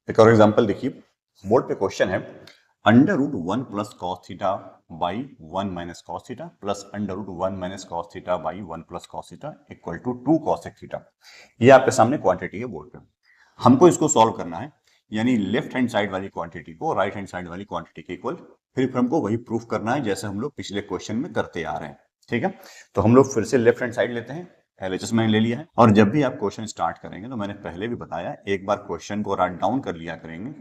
एक और एग्जांपल देखिए, बोर्ड पे क्वेश्चन है under root 1 plus cos theta by 1 minus cos theta plus under root 1 minus cos theta by 1 plus cos theta equal to 2 cosec theta. ये आपके सामने quantity है बोर्ड पे। हमको इसको सॉल्व करना है, यानी लेफ्ट हैंड साइड वाली क्वांटिटी को राइट हैंड साइड वाली क्वांटिटी के इक्वल, फिर हमको वही प्रूफ करना है जैसे हम लोग पिछले क्वेश्चन में करते आ रहे हैं। ठीक है, तो हम लोग फिर से लेफ्ट हैंड साइड लेते हैं, LHS मैंने ले लिया है। और जब भी आप क्वेश्चन स्टार्ट करेंगे तो मैंने पहले भी बताया, एक बार क्वेश्चन को राइट डाउन कर लिया करेंगे,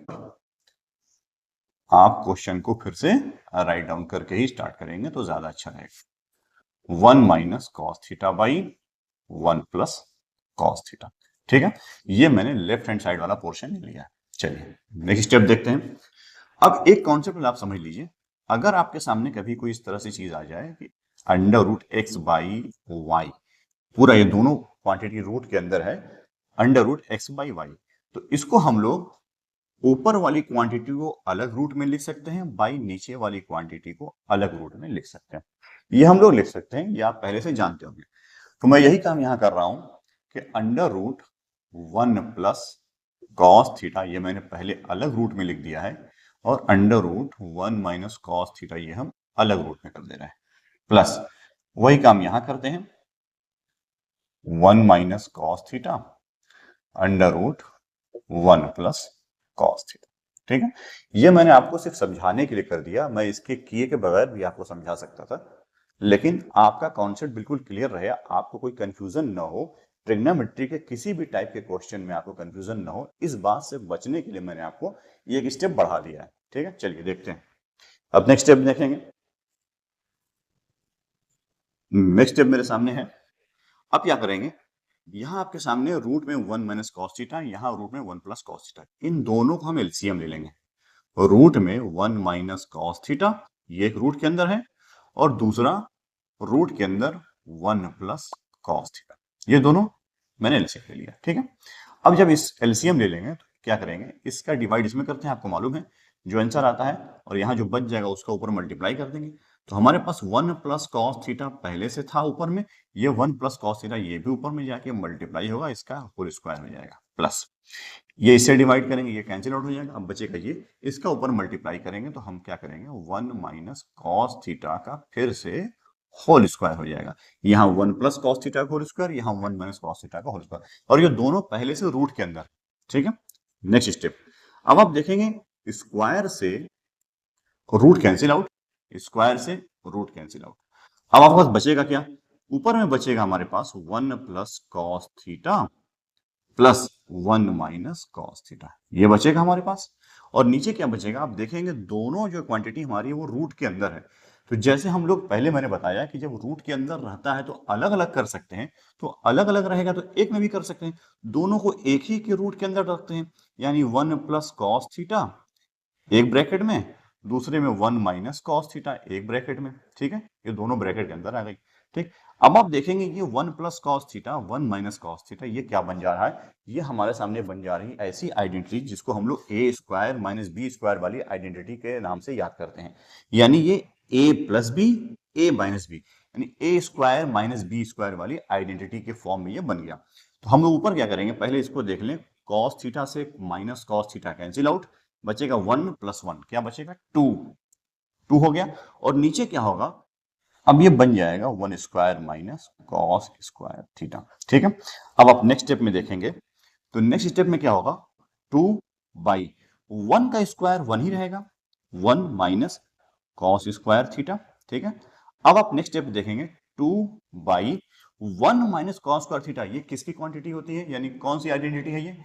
आप क्वेश्चन को फिर से राइट डाउन करके ही स्टार्ट करेंगे तो ज्यादा अच्छा रहेगा। 1 minus cos theta by 1 plus cos theta. ठीक है, ये मैंने लेफ्ट हैंड साइड वाला पोर्शन लिया है। चलिए नेक्स्ट स्टेप देखते हैं। अब एक कॉन्सेप्ट आप समझ लीजिए, अगर आपके सामने कभी कोई इस तरह से चीज आ जाए कि under root x by y, पूरा ये दोनों क्वांटिटी रूट के अंदर है, under root x by y, तो इसको हम लोग ऊपर वाली क्वांटिटी को अलग रूट में लिख सकते हैं, बाई नीचे वाली क्वांटिटी को अलग रूट में लिख सकते हैं। ये हम लोग लिख सकते हैं, ये आप पहले से जानते होंगे। तो मैं यही काम यहां कर रहा हूं कि under root 1 plus cos theta, ये मैंने पहले अलग रूट में लिख दिया है, और under root 1 minus cos theta ये हम अलग रूट में कर दे रहे हैं, प्लस वही काम यहां करते हैं, 1 minus cos theta under root 1 plus cos theta. ठीक है, ये मैंने आपको सिर्फ समझाने के लिए कर दिया, मैं इसके किए के बगैर भी आपको समझा सकता था, लेकिन आपका कॉन्सेप्ट बिल्कुल क्लियर रहे, आपको कोई कंफ्यूजन ना हो, ट्रिग्नोमेट्री के किसी भी टाइप के क्वेश्चन में आपको कंफ्यूजन ना हो, इस बात से बचने के लिए मैंने आपको ये एक स्टेप बढ़ा दिया है। ठीक है, चलिए देखते हैं। अब नेक्स्ट स्टेप देखेंगे। नेक्स्ट स्टेप मेरे सामने है। अब क्या करेंगे, यहां आपके सामने रूट में 1 माइनस कॉस थीटा, यहां रूट में 1 प्लस कॉस थीटा, इन दोनों को हम एलसीएम ले लेंगे। रूट में 1 माइनस कॉस थीटा, ये एक रूट के अंदर है, और दूसरा रूट के अंदर 1 प्लस कॉस थीटा, ये दोनों मैंने एलसीएम ले लिया। ठीक है, अब जब इस एलसीएम ले लेंगे तो क्या करेंगे, इसका डिवाइड इसमें करते हैं, आपको मालूम है जो आंसर आता है, और यहाँ जो बच जाएगा उसका ऊपर मल्टीप्लाई कर देंगे। तो हमारे पास 1 प्लस कॉस थीटा पहले से था ऊपर में, ये 1 प्लस कॉस थीटा ये भी ऊपर में जाके मल्टीप्लाई होगा, इसका होल स्क्वायर हो जाएगा, प्लस ये इससे डिवाइड करेंगे, ये कैंसिल आउट हो जाएगा, अब बचेगा ये, इसका ऊपर मल्टीप्लाई करेंगे तो हम क्या करेंगे, 1 माइनस कॉस थीटा का फिर से होल स्क्वायर हो जाएगा। यहाँ 1 प्लस कॉस थीटा का होल स्क्वायर, यहाँ 1 माइनस कॉस थीटा का होल स्क्वायर, और ये दोनों पहले से रूट के अंदर। ठीक है, नेक्स्ट स्टेप, अब आप देखेंगे स्क्वायर से रूट कैंसिल आउट, स्क्वायर से रूट कैंसिल आउट। अब आपके पास बचेगा क्या, ऊपर में बचेगा हमारे पास 1 plus cos theta plus 1 minus cos theta, ये बचेगा हमारे पास। और नीचे क्या बचेगा, आप देखेंगे दोनों जो क्वांटिटी हमारी है वो रूट के अंदर है, तो जैसे हम लोग पहले मैंने बताया कि जब रूट के अंदर रहता है तो अलग अलग कर सकते हैं, तो अलग अलग रहेगा तो एक में भी कर सकते हैं, दोनों को एक ही के रूट के अंदर रखते हैं, यानी 1 प्लस कॉस थीटा एक ब्रैकेट में, दूसरे में 1 माइनस कॉस थीटा एक ब्रैकेट में। ठीक है, ये दोनों ब्रैकेट के अंदर आ गई। ठीक, अब आप देखेंगे कि 1 plus cos theta 1 minus cos theta ये क्या बन जा रहा है, ये हमारे सामने बन जा रही है ऐसी आइडेंटिटी जिसको हम लोग ए स्क्वायर माइनस बी स्क्वायर वाली आइडेंटिटी के नाम से याद करते हैं, यानी ये ए plus B, A minus B, यानी ए स्क्वायर माइनस बी स्क्वायर वाली आइडेंटिटी के फॉर्म में ये बन गया। तो हम लोग ऊपर क्या करेंगे, पहले इसको देख लें, कॉस थीटा से minus cos theta cancel out, बचेगा 1 प्लस 1, क्या बचेगा 2, 2 हो गया, और नीचे क्या होगा, अब ये बन जाएगा 1 square minus cos square theta. ठीक है, अब आप नेक्स्ट स्टेप में देखेंगे तो नेक्स्ट स्टेप में क्या होगा, 2 बाई 1 का स्क्वायर 1 ही रहेगा, 1 माइनस कॉस स्क्वायर थीटा। ठीक है, अब आप नेक्स्ट स्टेप देखेंगे, 2 by 1 minus cos square theta, ये किसकी क्वांटिटी होती है, यानी कौन सी आइडेंटिटी है ये,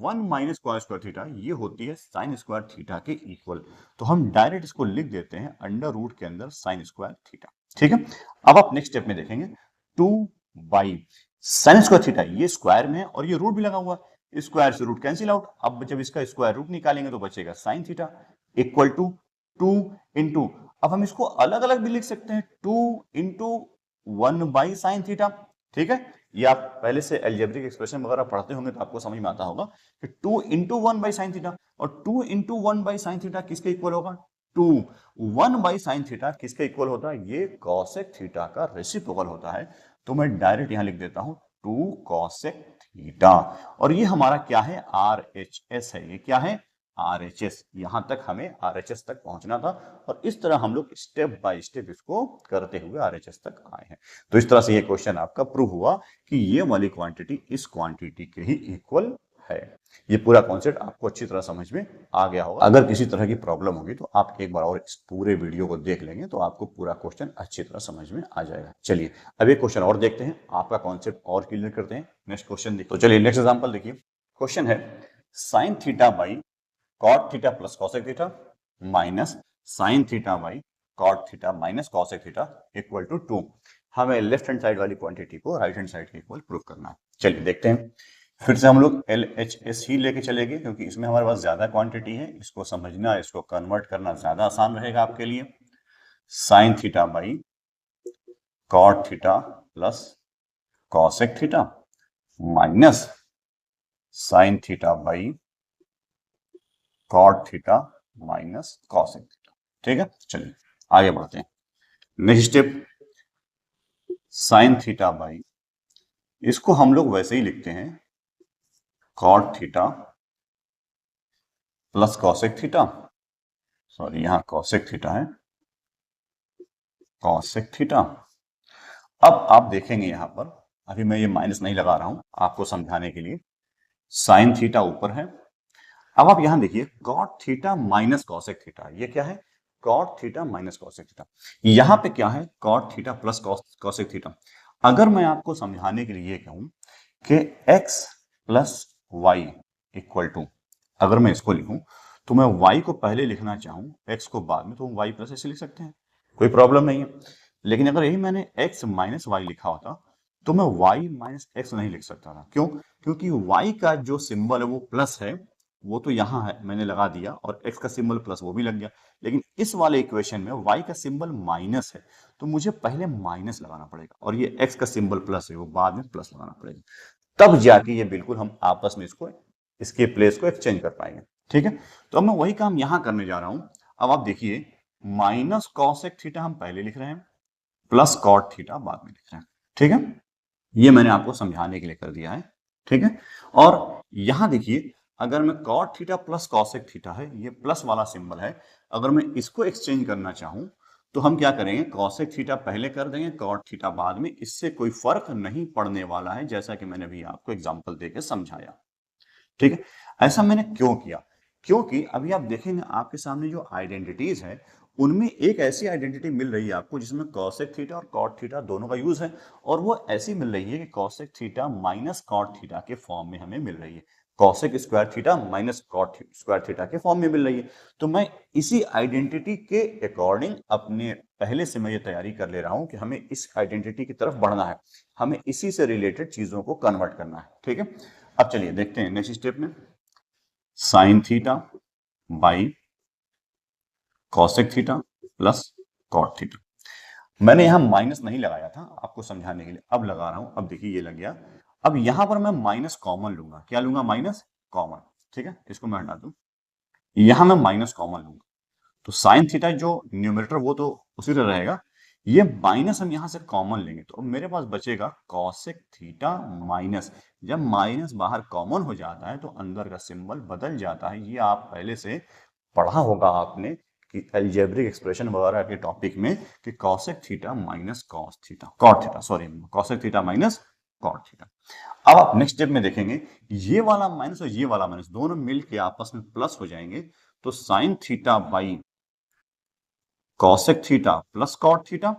1 माइनस कॉस स्क्वायर थीटा, ये होती है साइन स्क्वायर थीटा के इक्वल, तो हम डायरेक्ट इसको लिख देते हैं अंडर रूट के अंदर साइन स्क्वायर थीटा। ठीक है, अब आप नेक्स्ट स्टेप में देखेंगे, 2 बाई साइन स्क्वायर थीटा, ये स्क्वायर में है और ये रूट भी लगा हुआ है, स्क्वायर से रूट कैंसिल आउट, अब जब इसका स्क्वायर रूट निकालेंगे तो बचेगा sine theta equal to 2 into, अब हम इसको अलग अलग भी लिख सकते हैं, 2 इंटू 1 बाई साइन थीटा। ठीक है, ये आप पहले से एल्जेब्रिक एक्सप्रेशन वगैरह पढ़ते होंगे तो आपको समझ में आता होगा कि 2 इंटू 1 बाई साइन थीटा, और 2 इंटू 1 बाई साइन थीटा किसके इक्वल होगा, 2, 1 बाई साइन थीटा किसके इक्वल होता है, ये कॉसेक थीटा का रेसिप्रोकल होता है, तो मैं डायरेक्ट यहां लिख देता हूं 2 कॉसेक थीटा, और ये हमारा क्या है, RHS है, ये क्या है, RHS, यहां तक हमें RHS तक पहुंचना था और इस तरह हम लोग स्टेप बाय स्टेप इसको करते हुए RHS तक आए हैं। तो इस तरह से ये क्वेश्चन आपका प्रूव हुआ कि ये वाली क्वांटिटी इस क्वांटिटी के ही इक्वल है। ये पूरा कॉन्सेप्ट आपको अच्छी तरह समझ में आ गया होगा। अगर किसी तरह की प्रॉब्लम होगी तो आप एक बार और इस पूरे वीडियो को देख लेंगे तो आपको पूरा क्वेश्चन अच्छी तरह समझ में आ जाएगा। चलिए अब एक क्वेश्चन और देखते हैं, आपका कॉन्सेप्ट और क्लियर करते हैं। नेक्स्ट क्वेश्चन देखिए। तो चलिए नेक्स्ट एग्जांपल देखिए। क्वेश्चन है sin theta by cot theta plus cosec theta minus sin theta by cot theta minus cosec theta equal to 2। हमें लेफ्ट हैंड साइड वाली क्वांटिटी को राइट हैंड साइड के equal prove करना है। चलिए देखते हैं। फिर से हम लोग LHS ही लेके चलेंगे क्योंकि इसमें हमारे पास ज्यादा क्वांटिटी है, इसको समझना, इसको कन्वर्ट करना ज्यादा आसान रहेगा आपके लिए। Sine theta by cot theta plus cosec theta minus sine theta by cot theta minus cosec theta. ठीक है, चलिए आगे बढ़ते हैं। Next step, sine theta by, इसको हम लोग वैसे ही लिखते हैं cot theta plus cosec theta, sorry यहां कॉसेक थीटा है, कॉसेक थीटा। अब आप देखेंगे यहां पर, अभी मैं ये माइनस नहीं लगा रहा हूं आपको समझाने के लिए, साइन थीटा ऊपर है। अब आप यहां देखिए cot theta minus cosec theta, ये क्या है, cot theta minus cosec theta. यहां पे क्या है, cot theta plus cosec theta. अगर मैं आपको समझाने के लिए कहूं कि x plus y equal to, अगर मैं इसको लिखूं तो मैं y को पहले लिखना चाहूं x को बाद में, तो y प्लस ऐसे लिख सकते हैं, कोई प्रॉब्लम नहीं है। लेकिन अगर यही मैंने x माइनस वाई लिखा होता तो मैं y माइनस एक्स नहीं लिख सकता था। क्यों? क्योंकि y का जो सिंबल है वो प्लस है, वो तो यहाँ है मैंने लगा दिया, और x का सिंबल प्लस वो भी लग गया। लेकिन इस वाले इक्वेशन में y का सिंबल माइनस है तो मुझे पहले माइनस लगाना पड़ेगा, और ये x का सिंबल प्लस है वो बाद में प्लस लगाना पड़ेगा, तब जाके ये बिल्कुल हम आपस में इसको, इसके प्लेस को एक्सचेंज कर पाएंगे। ठीक है, तो अब मैं वही काम यहां करने जा रहा हूं। अब आप देखिए माइनस कॉसेक थीटा हम पहले लिख रहे हैं, प्लस कॉट थीटा बाद में लिख रहे हैं। ठीक है, ये मैंने आपको समझाने के लिए कर दिया है। ठीक है, और यहां देखिए अगर मैं cot theta plus cosec theta है, ये प्लस वाला सिंबल है, अगर मैं इसको एक्सचेंज करना चाहूं तो हम क्या करेंगे, कॉसेक थीटा पहले कर देंगे, कॉट थीटा बाद में। इससे कोई फर्क नहीं पड़ने वाला है, जैसा कि मैंने अभी आपको एग्जांपल देके समझाया। ठीक है, ऐसा मैंने क्यों किया, क्योंकि अभी आप देखेंगे आपके सामने जो आइडेंटिटीज है उनमें एक ऐसी आइडेंटिटी मिल रही है आपको जिसमें कॉसेक थीटा और कॉट थीटा दोनों का यूज है, और वो ऐसी मिल रही है कि cosec theta minus cot theta के फॉर्म में हमें मिल रही है, cosec square theta minus cot square theta के फॉर्म में मिल रही है। तो मैं इसी आइडेंटिटी के अकॉर्डिंग अपने पहले से मैं ये तैयारी कर ले रहा हूं कि हमें इस आइडेंटिटी की तरफ बढ़ना है, हमें इसी से रिलेटेड चीजों को कन्वर्ट करना है। ठीक है, अब चलिए देखते हैं नेक्स्ट स्टेप में, sine theta by cosec theta plus cot theta. मैंने यहां माइनस नहीं लगाया था आपको समझाने के लिए, अब लगा रहा हूं। अब देखिए ये लग गया। अब यहां पर मैं माइनस कॉमन लूंगा, क्या लूंगा, माइनस कॉमन। ठीक है, इसको मैं हटा दूं, यहां मैं माइनस कॉमन लूंगा तो साइन थीटा जो न्यूमरेटर वो तो उसी तरह रहेगा, ये माइनस हम यहां से कॉमन लेंगे तो अब मेरे पास बचेगा कॉसेक थीटा माइनस। जब माइनस बाहर कॉमन हो जाता है तो अंदर का सिंबल बदल जाता है, ये आप पहले से पढ़ा होगा आपने कि अलजेब्रिक एक्सप्रेशन वगैरह के टॉपिक में कि cosec theta minus cos theta, cot theta, sorry cosec theta minus cot theta. अब आप नेक्स्ट स्टेप में देखेंगे ये वाला माइनस और ये वाला माइनस दोनों मिलके आपस में प्लस हो जाएंगे, तो sine theta by cosec theta plus cot theta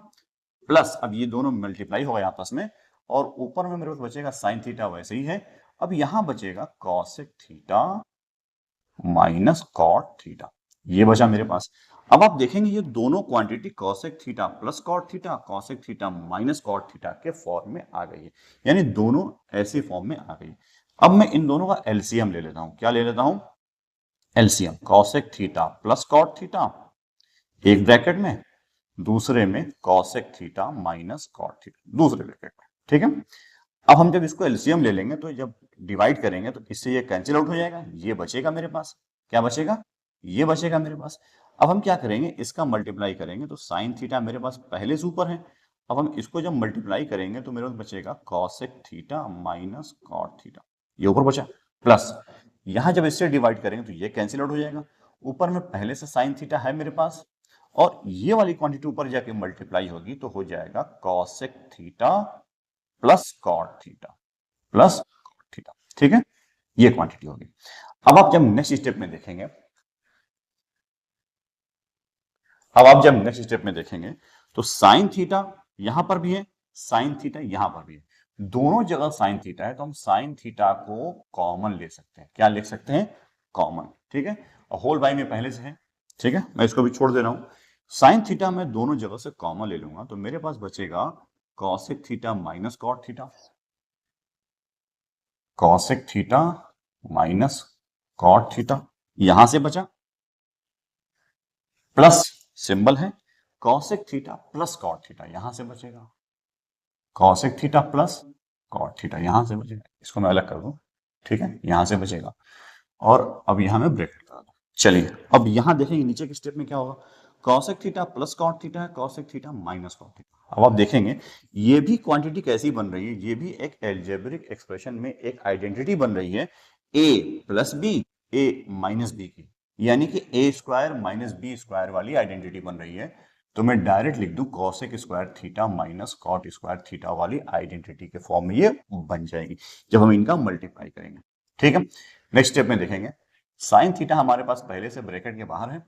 plus, अब ये दोनों मल्टीप्लाई हो गए आपस में, और ऊपर में मेरे पास बचेगा साइन थीटा वैसे ही है, अब यहां बचेगा cosec theta minus cot theta, ये बचा मेरे पास। अब आप देखेंगे ये दोनों quantity cosec theta plus cot theta, cosec theta minus cot theta के फॉर्म में आ गई है, यानी दोनों ऐसे फॉर्म में आ गई। अब मैं इन दोनों का एलसीएम ले लेता हूं, क्या ले लेता हूं, LCM, cosec theta plus cot theta एक ब्रैकेट में, दूसरे में cosec theta minus cot theta दूसरे ब्रैकेट में। ठीक है, अब हम जब इसको एलसीएम ले लेंगे तो जब डिवाइड करेंगे तो इससे ये कैंसिल आउट हो जाएगा, ये बचेगा मेरे पास, क्या बचेगा, ये बचेगा मेरे पास। अब हम क्या करेंगे, इसका मल्टीप्लाई करेंगे तो साइन थीटा मेरे पास पहले से ऊपर है, अब हम इसको जब मल्टीप्लाई करेंगे तो मेरे पास बचेगा cosec theta minus cot theta, ये ऊपर बचा, प्लस यहां जब इससे डिवाइड करेंगे तो ये कैंसिल आउट हो जाएगा। ऊपर में पहले से साइन थीटा है मेरे पास, और ये वाली क्वांटिटी ऊपर जाके मल्टीप्लाई होगी तो हो जाएगा cosec theta plus cot theta plus cot theta. ठीक है, ये क्वांटिटी होगी। अब आप जब नेक्स्ट स्टेप में देखेंगे, तो साइन थीटा यहां पर भी है, साइन थीटा यहां पर भी है, दोनों जगह साइन थीटा है, तो हम साइन थीटा को कॉमन ले सकते हैं। क्या ले सकते हैं? कॉमन। ठीक है, और होल बाई में पहले से है। ठीक है, मैं इसको भी छोड़ दे रहा हूं। साइन थीटा मैं दोनों जगह से कॉमन ले लूंगा तो मेरे पास बचेगा cosec theta minus cot theta, cosec theta minus cot theta, यहां से बचा, प्लस सिंबल है cosec theta plus cot theta, यहां से बचेगा cosec theta plus cot theta, यहां से बचेगा। इसको मैं अलग कर दूं, ठीक है, यहां से बचेगा, और अब यहां मैं ब्रैकेट लगा दूं। चलिए अब यहां देखेंगे नीचे के स्टेप में क्या होगा, cosec theta plus cot theta है, cosec theta minus cot theta. अब आप देखेंगे ये भी क्वांटिटी कैसी बन रही है, ये भी एक एल्जेब्रिक एक्सप्रेशन में एक आइडेंटिटी बन रही है, A plus B A minus B की, यानी कि A square minus B square वाली आइडेंटिटी बन रही है। तो मैं डायरेक्ट लिख दूं cosec square theta minus cot square theta वाली आइडेंटिटी के फॉर्म में ये बन जाएगी जब हम इनका मल्टीप्लाई करेंगे। ठीक है, नेक्स्ट स्टेप में देखेंगे, साइन थीटा हमारे पास पहले से ब्रैकेट के बाहर है,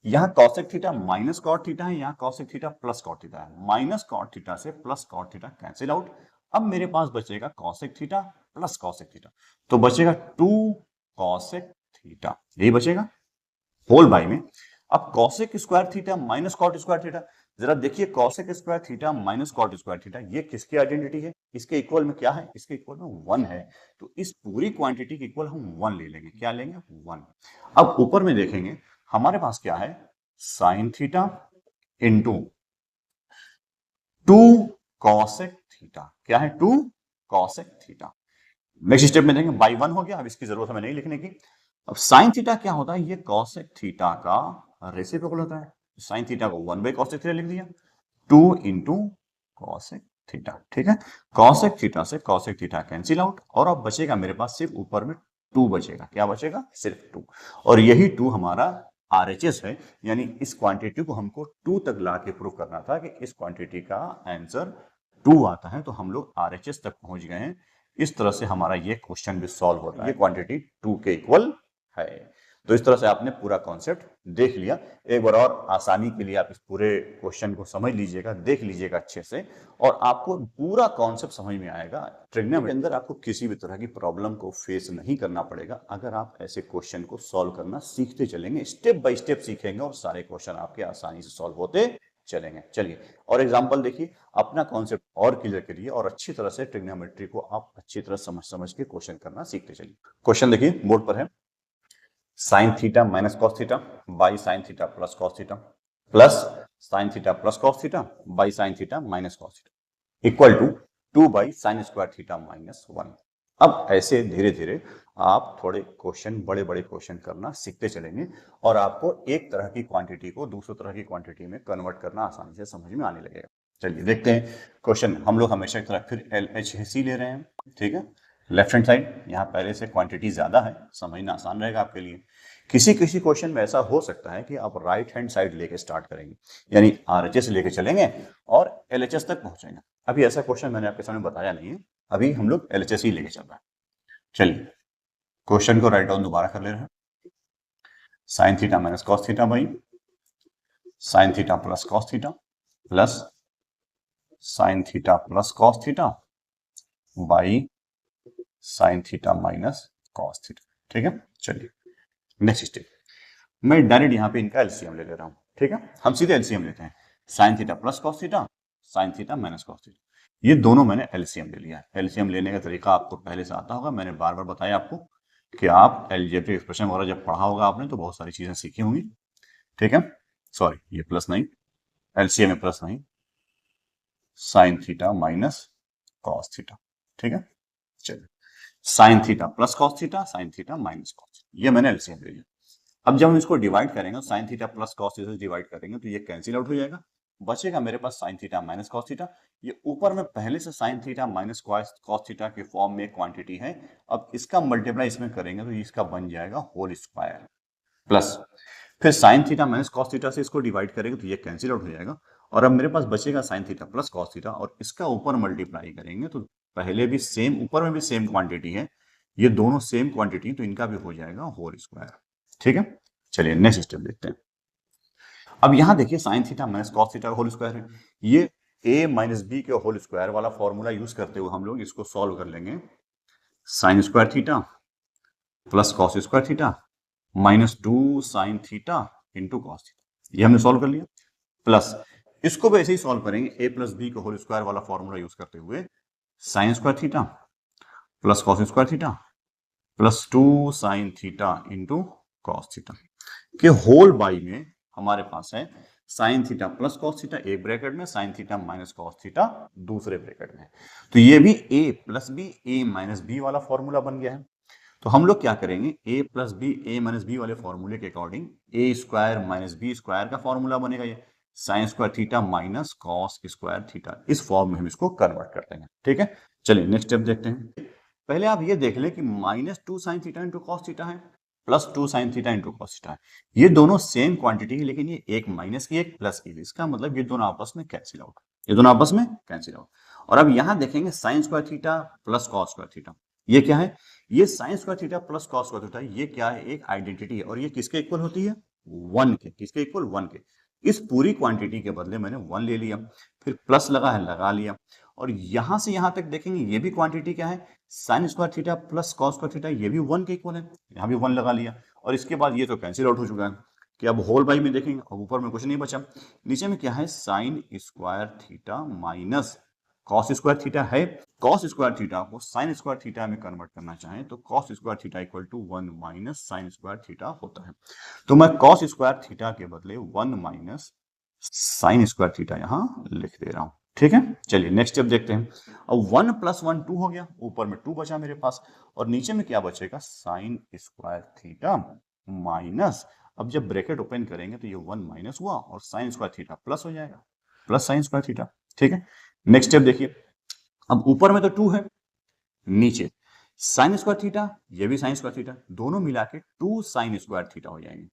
यहाँ cosec theta minus cot theta है, यहाँ cosec theta plus cot theta है, माइनस कॉट थीटा से plus cot theta cancel out. अब मेरे पास बचेगा cosec theta plus cosec theta, तो बचेगा 2 कॉसेक थीटा, यही बचेगा होल बाई में। अब cosec square theta minus cot square theta, जरा देखिए cosec square theta minus cot square theta ये किसकी आइडेंटिटी है, इसके इक्वल में क्या है, इसके इक्वल में 1 है, तो इस पूरी क्वांटिटी के इक्वल हम 1 ले लेंगे। क्या लेंगे? 1। अब ऊपर में देखेंगे हमारे पास क्या है, sine theta into 2 cosec theta, क्या है 2 कॉसेक थीटा। नेक्स्ट स्टेप में देखेंगे बाई 1 हो गया, अब इसकी जरूरत हमें नहीं लिखने की। अब साइन थीटा क्या होता है, ये कॉसेक थीटा का रेसिप्रोकल होता है, साइन थीटा को 1 बाई कॉसेक थीटा लिख दिया, 2 इंटू कॉसेक थीटा। ठीक है, कॉसेक थीटा से कॉसेक थीटा कैंसिल आउट, और अब बचेगा मेरे पास सिर्फ ऊपर में 2 बचेगा। क्या बचेगा? सिर्फ 2, और यही 2 हमारा आरएचएस है, यानी इस क्वांटिटी को हमको 2 तक ला के प्रूव करना था कि इस क्वांटिटी का आंसर 2 आता है, तो हम लोग आरएचएस तक पहुंच गए हैं। इस तरह से हमारा ये क्वेश्चन भी सॉल्व होता है, ये क्वांटिटी 2 के इक्वल है। तो इस तरह से आपने पूरा कॉन्सेप्ट देख लिया। एक बार और आसानी के लिए आप इस पूरे क्वेश्चन को समझ लीजिएगा, देख लीजिएगा अच्छे से, और आपको पूरा कॉन्सेप्ट समझ में आएगा। ट्रिग्नोमेट्री के अंदर आपको किसी भी तरह की प्रॉब्लम को फेस नहीं करना पड़ेगा अगर आप ऐसे क्वेश्चन को सॉल्व करना सीखते चलेंगे, स्टेप बाय स्टेप सीखेंगे और सारे क्वेश्चन आपके आसानी से सॉल्व होते चलेंगे। चलिए और एग्जांपल देखिए, अपना कॉन्सेप्ट और क्लियर करिए और अच्छी तरह से ट्रिग्नोमेट्री को आप अच्छी तरह समझ के क्वेश्चन करना सीखते चलिए। क्वेश्चन देखिए बोर्ड पर है, sine theta minus cos theta by sine theta plus cos theta plus sine theta plus cos theta by sine theta minus cos theta equal to 2 by sine square theta minus 1। अब ऐसे धीरे धीरे आप थोड़े question, बड़े बड़े question करना सीखते चलेंगे और आपको एक तरह की क्वांटिटी को दूसरी तरह की क्वांटिटी में कन्वर्ट करना आसानी से समझ में आने लगेगा। चलिए देखते हैं क्वेश्चन। हम लोग हमेशा की तरह फिर LHC ले रहे हैं, ठीक है, लेफ्ट हैंड साइड, यहाँ पहले से क्वांटिटी ज्यादा है, समझना आसान रहेगा आपके लिए। किसी किसी क्वेश्चन में ऐसा हो सकता है कि आप राइट हैंड साइड लेके स्टार्ट करेंगे, यानी RHS लेके चलेंगे और LHS तक पहुंचेंगे। अभी ऐसा क्वेश्चन मैंने आपके सामने बताया नहीं है, अभी हम लोग LHS ही लेके चल रहे हैं। चलिए क्वेश्चन को राइट डाउन दोबारा कर ले रहे हैं, sign theta minus cos theta by sine theta plus cos theta plus sine theta plus cos theta by sine theta minus cos theta. ठीक है, चलिए नेक्स्ट स्टेप, मैं डायरेक्ट यहाँ पे इनका एलसीएम ले रहा हूँ। ठीक है, हम सीधे एलसीएम लेते हैं, sign theta plus cos theta sine theta minus cos theta, ये दोनों मैंने एलसीएम ले लिया है। एलसीएम लेने का तरीका आपको पहले से आता होगा, मैंने बार बार बताया आपको कि आप अलजेब्रिक एक्सप्रेशन वगैरह जब पढ़ा होगा आपने तो बहुत सारी चीजें सीखी होंगी। ठीक है, सॉरी ये प्लस नहीं, एलसीएम में प्लस नहीं, sign theta minus cos theta. ठीक है, चलिए sign theta plus cos theta sine theta minus cos, ये मैंने एलसीएम ले लिया। अब जब हम इसको डिवाइड करेंगे sine theta plus cos theta से डिवाइड करेंगे तो ये कैंसिल आउट हो जाएगा, बचेगा मेरे पास sine theta minus cos theta. ये ऊपर में पहले से sine theta minus cos theta के फॉर्म में क्वांटिटी है, अब इसका मल्टीप्लाई इसमें करेंगे तो इसका बन जाएगा होल स्क्वायर प्लस फिर sign theta minus cos theta से इसको डिवाइड करेंगे तो ये कैंसिल आउट हो जाएगा और अब मेरे पास बचेगा sine theta plus cos theta और इसका ऊपर मल्टीप्लाई करेंगे तो पहले भी सेम ऊपर में भी सेम क्वांटिटी है, ये दोनों सेम क्वांटिटी तो इनका भी हो जाएगा होल स्क्वायर। ठीक है, चलिए नेक्स्ट स्टेप देखते हैं। अब यहां देखिए sine theta minus cos theta whole square है, ये a माइनस बी के होल स्क्वायर वाला फॉर्मूला यूज करते हुए हम लोग इसको सॉल्व कर लेंगे। Sine square theta plus cos square theta minus 2 sine theta into cos theta, ये हमने सॉल्व कर लिया। प्लस इसको भी ऐसे ही सॉल्व करेंगे a प्लस बी के होल स्क्वायर वाला फॉर्मूला यूज करते हुए sine square theta plus cos square theta plus 2 sine theta into cos theta के होल बाई में हमारे पास है sine theta plus cos theta एक ब्रैकेट में, sine theta minus cos theta दूसरे ब्रैकेट में। तो ये भी a plus B a minus B वाला फॉर्मूला बन गया है। तो हम लोग क्या करेंगे, a plus B a minus B वाले फॉर्मूले के according a square minus B square का फॉर्मूला बनेगा, ये sign square theta minus cos square theta, इस फॉर्म में हम इसको कन्वर्ट कर देंगे। ठीक है, चलिए नेक्स्ट स्टेप देखते हैं। पहले आप ये देख लें कि minus 2 sine theta into cos theta है plus 2 sine theta into cos theta है, ये दोनों सेम क्वांटिटी है लेकिन ये एक माइनस की एक प्लस की, इसका मतलब ये दोनों आपस में कैंसिल आउट, ये दोनों आपस में कैंसिल आउट। और अब यहां देखेंगे sign square theta plus cos square theta, ये क्या है, ये sign square theta plus cos square theta, ये क्या है, एक आइडेंटिटी है और ये किसके इक्वल होती है, 1 के, किसके इक्वल, 1 के। इस पूरी क्वांटिटी के बदले मैंने 1 ले लिया, फिर प्लस लगा है लगा लिया, और यहां से यहां तक देखेंगे ये भी क्वांटिटी क्या है, sine square theta plus cos square theta, ये भी 1 के इक्वल है, यहां भी 1 लगा लिया और इसके बाद ये तो कैंसिल आउट हो चुका है कि अब होल बाई में देखेंगे, अब ऊपर में कुछ नहीं बचा, नीचे में क्या है, sine square theta minus cos square theta है। कॉस स्क्वायर थीटा को साइन स्क्वायर थीटा में कन्वर्ट करना चाहें तो cos square theta equal to 1 minus sine square theta होता है, तो मैं कॉस स्क्वायर थीटा के बदले 1 माइनस साइन स्क्वायर थीटा यहां लिख दे रहा हूं। ठीक है, चलिए नेक्स्ट स्टेप देखते हैं। अब 1 प्लस 1 2 हो गया, ऊपर में 2 बचा मेरे पास और नीचे में क्या बचेगा, साइन स्क्वायर थीटा माइनस, अब जब ब्रैकेट ओपन करेंगे तो ये 1 माइनस हुआ और साइन स्क्वायर थीटा प्लस हो जाएगा, प्लस साइन स्क्वायर थीटा। ठीक है, नेक्स्ट स्टेप देखिए, अब ऊपर में तो 2 है, नीचे साइन स्क्वायर थीटा, ये भी साइन स्क्वायर थीटा, दोनों मिला के 2 साइन स्क्वायर थीटा हो जाएंगे,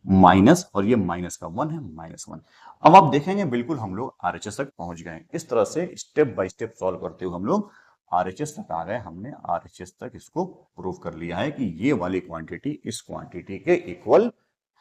माइनस और ये माइनस का 1 है, -1। अब आप देखेंगे बिल्कुल हम लोग आरएचएस तक पहुंच गए। इस तरह से स्टेप बाय स्टेप सॉल्व करते हुए हम लोग आरएचएस तक आ गए, हमने आरएचएस तक इसको प्रूव कर लिया है कि ये वाली क्वांटिटी इस क्वांटिटी के इक्वल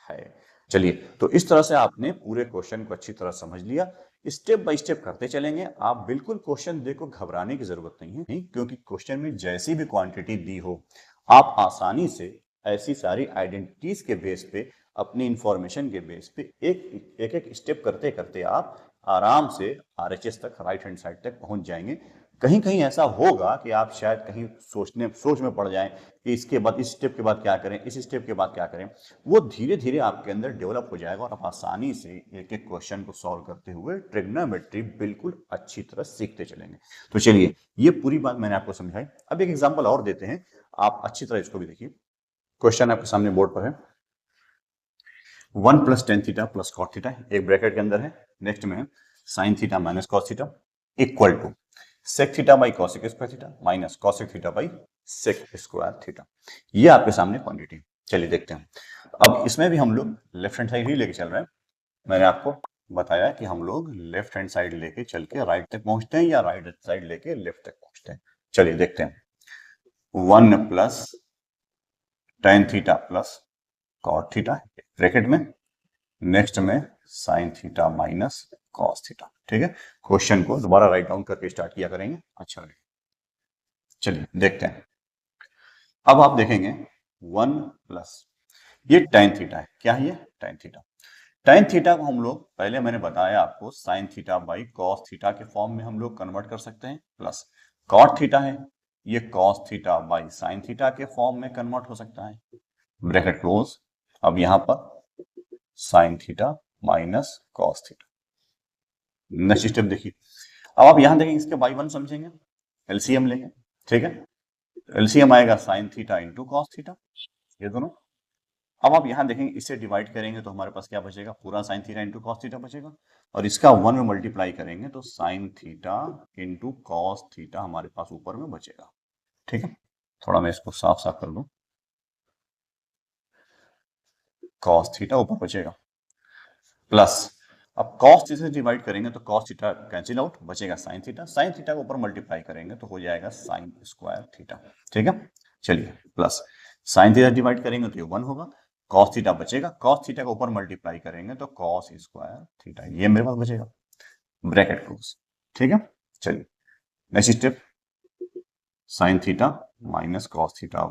है। चलिए, तो इस तरह से आपने पूरे क्वेश्चन को अच्छी तरह समझ लिया, स्टेप बाय स्टेप करते चलेंगे। आप बिल्कुल क्वेश्चन देखो, घबराने की जरूरत नहीं है, क्योंकि क्वेश्चन में जैसी भी क्वांटिटी दी हो आप आसानी से ऐसी सारी आइडेंटिटीज के बेस पे, अपनी इंफॉर्मेशन के बेस पे एक एक स्टेप करते करते आप आराम से आरएचएस तक, राइट हैंड साइड तक पहुंच जाएंगे। कहीं कहीं ऐसा होगा कि आप शायद कहीं सोच में पड़ जाएं कि इसके बाद इस स्टेप के बाद क्या करें, इस स्टेप के बाद क्या करें, वो धीरे धीरे आपके अंदर डेवलप हो जाएगा और आप आसानी से एक एक क्वेश्चन को सॉल्व करते हुए ट्रिग्नोमेट्री बिल्कुल अच्छी तरह सीखते चलेंगे। तो चलिए, ये पूरी बात मैंने आपको समझाई। अब एक एग्जाम्पल और देते हैं, आप अच्छी तरह इसको भी देखिए। क्वेश्चन आपके सामने बोर्ड पर है, 1 plus tan theta plus cot theta एक ब्रैकेट के अंदर है, नेक्स्ट में sine theta minus cos theta equal to sec theta by cosec square theta minus cosec theta by sec square theta. ये आपके सामने क्वांटिटी। चलिए देखते हैं, अब इसमें भी हम लोग लेफ्ट हैंड साइड ही लेके चल रहे हैं। मैंने आपको बताया कि हम लोग लेफ्ट हैंड साइड लेके चल के राइट तक पहुंचते हैं या राइट साइड लेके लेफ्ट तक पहुंचते हैं। चलिए देखते हैं, 1 plus tan theta plus cot theta bracket में, नेक्स्ट में sine theta minus cos theta. ठीक है, क्वेश्चन को दोबारा राइट डाउन करके स्टार्ट किया करेंगे, अच्छा लगेगा। चलिए देखते हैं, अब आप देखेंगे 1 प्लस ये टेन थीटा है, क्या है ये, टेन थीटा। टेन थीटा को हम लोग, पहले मैंने बताया आपको, sign theta by cos theta के फॉर्म में हम लोग कन्वर्ट कर सकते हैं, प्लस कॉट थीटा है, ये cos theta by sine theta के फॉर्म में कन्वर्ट हो सकता है, ब्रैकेट क्लोज। अब यहां पर sign theta minus cos theta. Next step देखिए, अब आप यहां देखेंगे, इसके बाई 1 समझेंगे, एलसीएम लेंगे। ठीक है, एलसीएम आएगा sign theta into cos theta, ये दोनों, अब आप यहाँ देखेंगे इससे डिवाइड करेंगे तो हमारे पास क्या बचेगा, पूरा sign theta into cos theta बचेगा, और इसका 1 में मल्टीप्लाई करेंगे तो sine theta into cos theta हमारे पास ऊपर में बचेगा। ठीक है, थोड़ा मैं इसको साफ साफ कर दूं, कॉस थीटा ऊपर बचेगा प्लस, अब कॉस थीटा से डिवाइड करेंगे तो कॉस थीटा कैंसिल आउट, बचेगा साइन थीटा, साइन थीटा के ऊपर मल्टीप्लाई करेंगे तो हो जाएगा साइन स्क्वायर थीटा। ठीक है, चलिए प्लस साइन थीटा डिवाइड करेंगे तो ये 1 होगा, कॉस थीटा बचेगा, कॉस थीटा के ऊपर मल्टीप्लाई करेंगे तो कॉस स्क्वायर थीटा, ये मेरे पास बचेगा, ब्रैकेट क्लोज। ठीक है, चलिए next step, sine theta minus cos theta.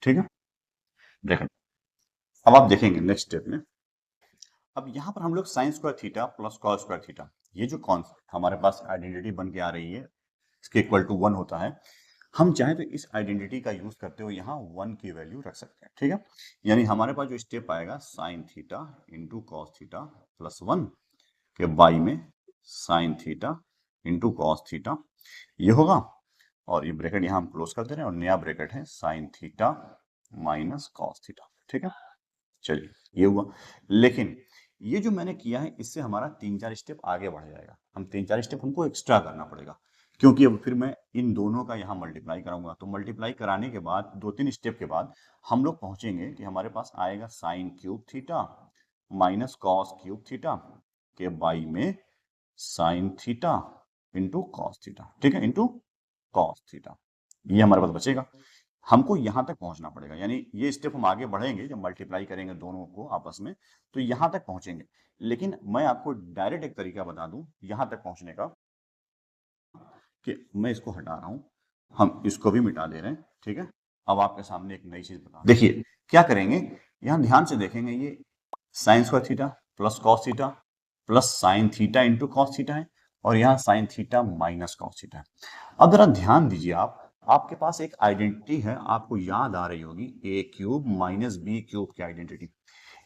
ठीक है, ब्रैकेट। अब आप देखेंगे नेक्स्ट स्टेप में, अब यहां पर हम लोग sign square theta plus cos square theta, ये जो कॉन्सेप्ट हमारे पास आइडेंटिटी बन के आ रही है, इसके इक्वल टू 1 होता है, हम चाहें तो इस आइडेंटिटी का यूज करते हुए यहाँ 1 की वैल्यू रख सकते हैं। ठीक है, यानी हमारे पास जो स्टेप आएगा sign theta into cos theta plus 1 के बाई में sine theta into cos theta, ये होगा, और ये ब्रैकेट यहाँ हम क्लोज कर दे रहे हैं और नया ब्रैकेट है sine theta minus cos theta. ठीक है, चलिए ये हुआ, लेकिन ये जो मैंने किया है इससे हमारा 3-4 स्टेप आगे बढ़ जाएगा, हम 3-4 स्टेप हमको एक्स्ट्रा करना पड़ेगा, क्योंकि अब फिर मैं इन दोनों का यहाँ मल्टीप्लाई कराऊंगा, तो मल्टीप्लाई कराने के बाद 2-3 स्टेप के बाद हम लोग पहुंचेंगे कि हमारे पास आएगा sine cube theta minus cos cube theta के बाई में sine theta into cos theta. ठीक है, इंटू कॉस थीटा, ये हमारे पास बचेगा, हमको यहां तक पहुंचना पड़ेगा, यानी ये स्टेप हम आगे बढ़ेंगे जब मल्टीप्लाई करेंगे दोनों को आपस में तो यहां तक पहुंचेंगे, लेकिन मैं आपको डायरेक्ट एक तरीका बता दूं यहां तक पहुंचने का, कि मैं इसको हटा रहा हूं, हम इसको भी मिटा दे रहे हैं। ठीक है, अब आपके सामने एक नई चीज बता, देखिए क्या करेंगे, यहां ध्यान से देखेंगे, ये sign square theta plus cos theta plus sine theta into cos theta है, और यहाँ sign theta minus cos theta है। अब जरा ध्यान दीजिए, आप आपके पास एक आइडेंटिटी है, आपको याद आ रही होगी, A cube minus B cube की आइडेंटिटी,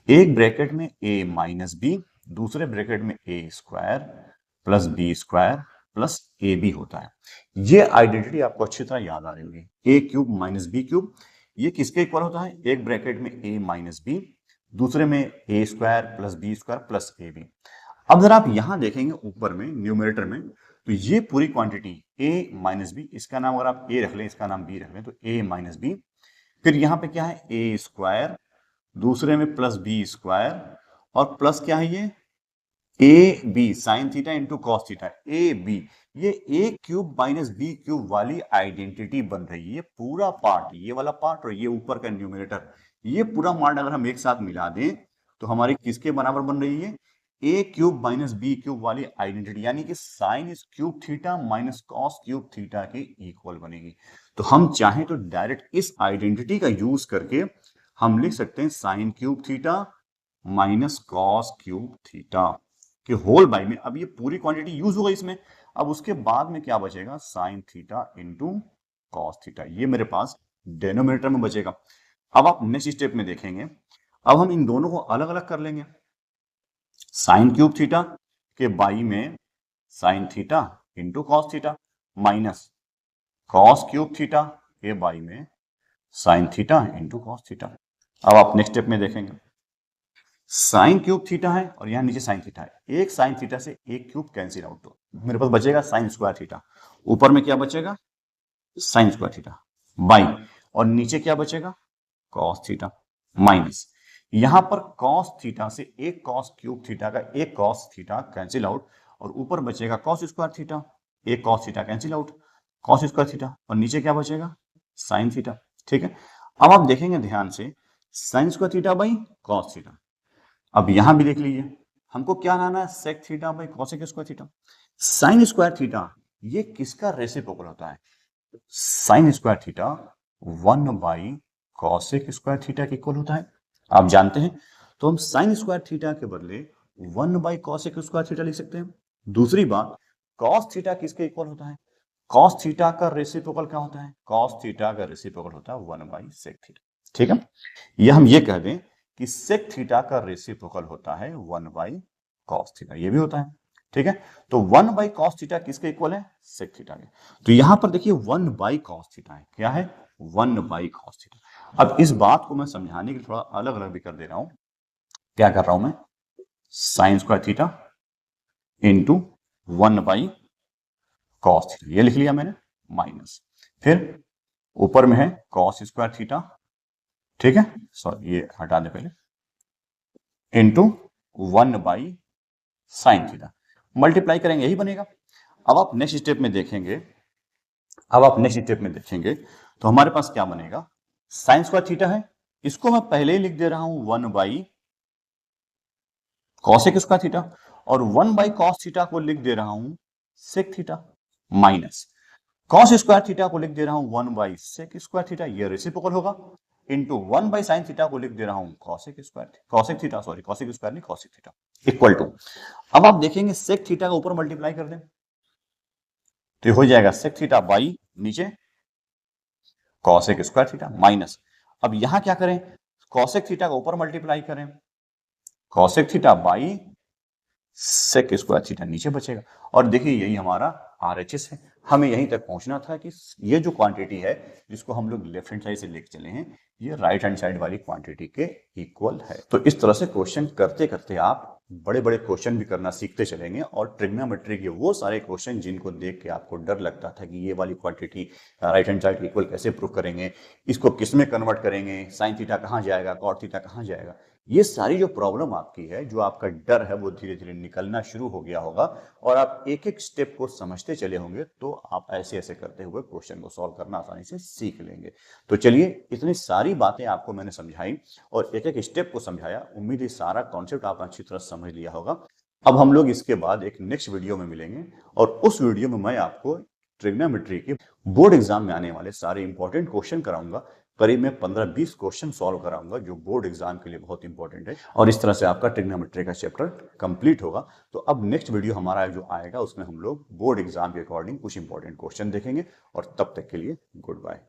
एक ब्रैकेट में ए माइनस बी, दूसरे ब्रैकेट में A square plus B square plus A B होता है, ये आइडेंटिटी आपको अच्छी तरह याद आ रही होगी, A cube minus B cube, ये किसके इक्वल होता है, एक ब्रैकेट में ए माइनस बी, दूसरे में A square plus B square plus A B. अब जरा आप यहां देखेंगे ऊपर में न्यूमरेटर में, तो ये पूरी क्वांटिटी a माइनस बी, इसका नाम अगर आप a रख लें, इसका नाम b रख लें, तो a माइनस बी, फिर यहाँ पे क्या है a स्क्वायर, दूसरे में प्लस बी स्क्वायर, और प्लस क्या है ये A B sine theta into cos theta, A B, ये A cube minus B cube वाली आइडेंटिटी बन रही है, पूरा पार्ट, ये वाला पार्ट और ये ऊपर का न्यूमरेटर, ये पूरा पार्ट अगर हम एक साथ मिला दें तो हमारी किसके बराबर बन रही है, ए क्यूब माइनस बी क्यूब वाली आइडेंटिटी, यानी कि sine cube theta minus cos cube theta के इक्वल बनेगी। तो हम चाहें तो डायरेक्ट इस आइडेंटिटी का यूज करके हम लिख सकते हैं sine cube theta minus cos cube theta के होल बाई में, अब ये पूरी क्वांटिटी यूज हो गई इसमें, अब उसके बाद में क्या बचेगा, sine theta into cos theta, ये मेरे पास डेनोमिनेटर में बचेगा। अब आप नेक्स्ट स्टेप में देखेंगे, अब हम इन दोनों को अलग अलग कर लेंगे, साइन क्यूब थीटा के बाई में sine theta into cos theta minus cos cube theta के बाई में sine theta into cos theta. अब आप नेक्स्ट स्टेप में देखेंगे, साइन क्यूब थीटा है और यहां नीचे साइन थीटा है, एक साइन थीटा से एक क्यूब कैंसिल आउट, तो मेरे पास बचेगा साइन स्क्वायर थीटा, ऊपर में क्या बचेगा साइन स्क्वायर थीटा बाई, और नीचे क्या बचेगा कॉस थीटा माइनस, यहां पर कॉस थीटा से एक कॉस क्यूब थीटा का एक कॉस थीटा कैंसिल आउट, और ऊपर बचेगा कॉस स्क्वायर थीटा, एक cos theta cancel out, cos square theta, और नीचे क्या बचेगा साइन थीटा। ठीक है, अब आप देखेंगे ध्यान से, sine square theta by cos theta, अब यहां भी देख लीजिए हमको क्या लाना है, sec theta by cosec square theta, sine square theta ये किसका रेसिप्रोकल होता है, sine square theta 1 by cosec square theta के इक्वल होता है, आप जानते हैं, तो हम साइन स्क्वायर थीटा के बदले 1 बाई कॉसेक स्क्वायर थीटा लिख सकते हैं। दूसरी बात, कॉस थीटा किसके इक्वल होता है, कॉस थीटा का रेसिप्रोकल क्या होता है, कॉस थीटा का रेसिप्रोकल होता है 1 बाई सेक थीटा। ठीक है, ये हम ये कह दें कि सेक थीटा का रेसिप्रोकल होता है 1 बाई कॉस थीटा, ये भी होता है। ठीक है, तो 1 बाई कॉस थीटा किसके इक्वल है, सेक थीटा के, तो यहां पर देखिए 1 बाई कॉस थीटा है, क्या है 1 बाई कॉस थीटा। अब इस बात को मैं समझाने के लिए थोड़ा अलग अलग भी कर दे रहा हूं। क्या कर रहा हूं मैं, sign square theta into 1/cos theta, ये लिख लिया मैंने, माइनस, फिर ऊपर में है cos स्क्वायर थीटा, ठीक है, सॉरी ये हटा दे पहले, इंटू 1/sin थीटा, मल्टीप्लाई करेंगे यही बनेगा। अब आप नेक्स्ट स्टेप में देखेंगे, तो हमारे पास क्या बनेगा, साइन स्क्वायर थीटा है, इसको मैं पहले ही लिख दे रहा हूं 1/cos स्क्वायर थीटा, और 1/cos थीटा को लिख दे रहा हूं sec theta, minus cos square theta को लिख दे रहा हूं 1/sec स्क्वायर थीटा, ये रेसिप्रोकल होगा, इंटू 1/sin थीटा को लिख दे रहा हूं cosec theta, sorry cosec square नहीं cosec थीटा, इक्वल टू, अब आप देखेंगे sec थीटा का ऊपर मल्टीप्लाई कर दें तो हो जाएगा sec थीटा बाई नीचे cosec स्क्वायर थीटा, माइनस, अब यहां क्या करें, cosec थीटा का ऊपर मल्टीप्लाई करें, cosec theta by sec square theta नीचे बचेगा, और देखिए यही हमारा RHS है। हमें यहीं तक पहुंचना था कि ये जो क्वांटिटी है जिसको हम लोग लेफ्ट हैंड साइड से लेके चले हैं, ये राइट हैंड साइड वाली क्वांटिटी के इक्वल है। तो इस तरह से क्वेश्चन करते करते आप बड़े बड़े क्वेश्चन भी करना सीखते चलेंगे, और ट्रिग्नोमेट्री के वो सारे क्वेश्चन जिनको देख के आपको डर लगता था कि ये वाली quantity right hand side equal कैसे प्रूव करेंगे, इसको किस में कन्वर्ट करेंगे, साइन थीटा कहाँ जाएगा, कॉट थीटा कहाँ जाएगा, ये सारी जो प्रॉब्लम आपकी है, जो आपका डर है, वो धीरे धीरे निकलना शुरू हो गया होगा, और आप एक एक स्टेप को समझते चले होंगे, तो आप ऐसे ऐसे करते हुए क्वेश्चन को सॉल्व करना आसानी से सीख लेंगे। तो चलिए, इतनी सारी बातें आपको मैंने समझाई और एक एक स्टेप को समझाया, उम्मीद है सारा कॉन्सेप्ट आप अच्छी तरह समझ लिया होगा। अब हम लोग इसके बाद एक नेक्स्ट वीडियो में मिलेंगे, और उस वीडियो में मैं आपको ट्रिग्नोमेट्री के बोर्ड एग्जाम में आने वाले सारे इंपॉर्टेंट क्वेश्चन कराऊंगा, करीब में 15-20 क्वेश्चन सॉल्व कराऊंगा जो बोर्ड एग्जाम के लिए बहुत इंपॉर्टेंट है, और इस तरह से आपका ट्रिग्नोमेट्री का चैप्टर कंप्लीट होगा। तो अब नेक्स्ट वीडियो हमारा जो आएगा उसमें हम लोग बोर्ड एग्जाम के अकॉर्डिंग कुछ इंपॉर्टेंट क्वेश्चन देखेंगे, और तब तक के लिए गुड बाय।